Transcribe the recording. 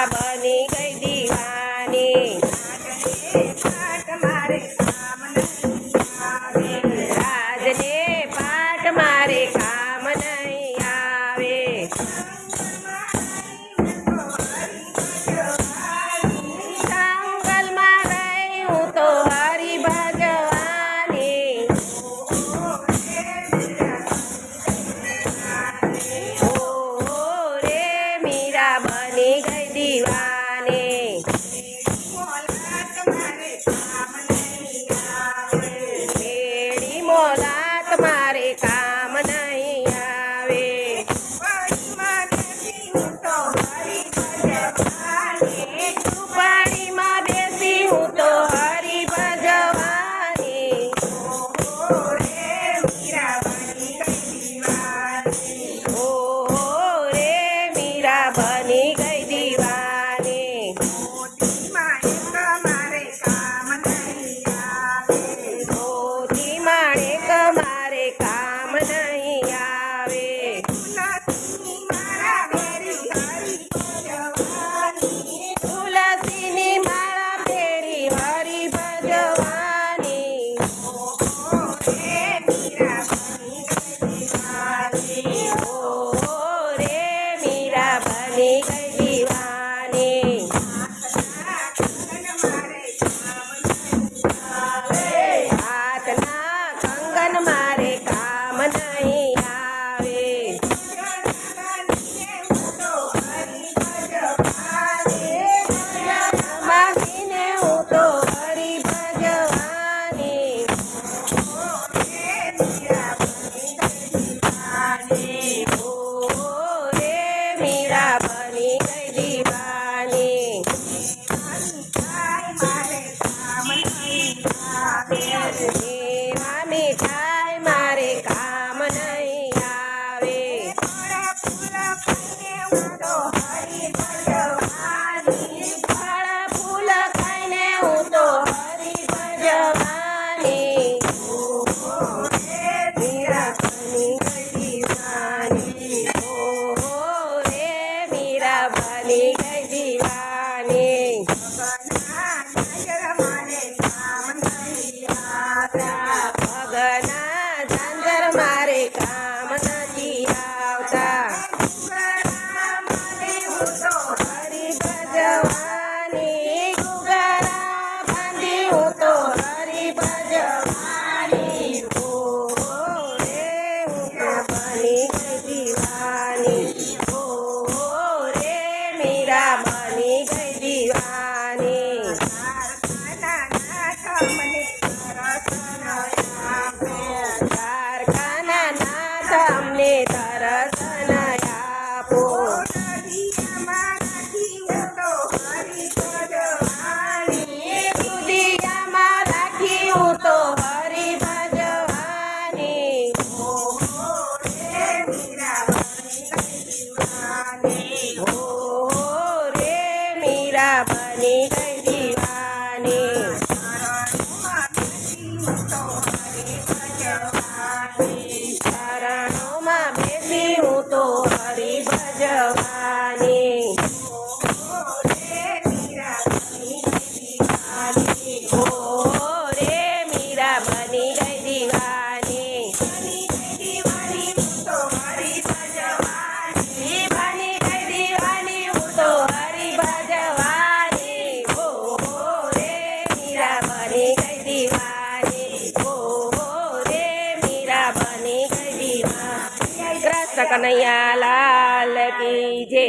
मीरा बनी गई दीवानी। राजने पाट मारे काम नहीं आवे। जंगल में रही हूँ तो हरी भगवानी। ओ रे मीरा बनी गई दीवानी। मेरी मोलात मारे काम नहीं आवे। झूपड़ी में बेसी हूँ तो हरी भजवानी। ओ रे मीरा बनी गई दीवानी। मोती माणे कमारे काम नहीं आवे। तुलसीनी माला फेरी हरी भजवानी। ओ रे मीरा बनी गई दीवानी। हाथना कंगन मारे काम नहीं आवे। मांगीने हूँ तो हरी भजवानी। ओ रे मीरा बनी गई दीवानी। मिठाई मारे काम नहीं आवे। फल फूल खाने हूँ तो हरी भजवानी। मीरा बनी गई दीवानी। ओ रे मीरा बनी गई दीवानी। भगना झांझर मारे काम नहीं आवता। हरी भजवानी। गुगरा बांधी हूँ तो हरी भजवानी। ओ रे मीरा बनी गई दीवानी। ओ रे मीरा बनी गई दीवानी। कारखाना नाथ अમને દર્શન આપો। દુધિયામાં રાખી હું તો હરી ભજવાની। ઓ રે મીરા બની ગઈ દીવાની। ચરણોમાં બેસી હું તો હરી ભજવાની। ઓ રે મીરા બની ગઈ દીવાની। બની ગઈ દીવાની હું તો હરી ભજવાની। ઓ રે મીરા બની ગઈ દીવાની। ઓ રે મીરા બની ગઈ દીવાની। કૃષ્ણ કનૈયા લાલ કી જય।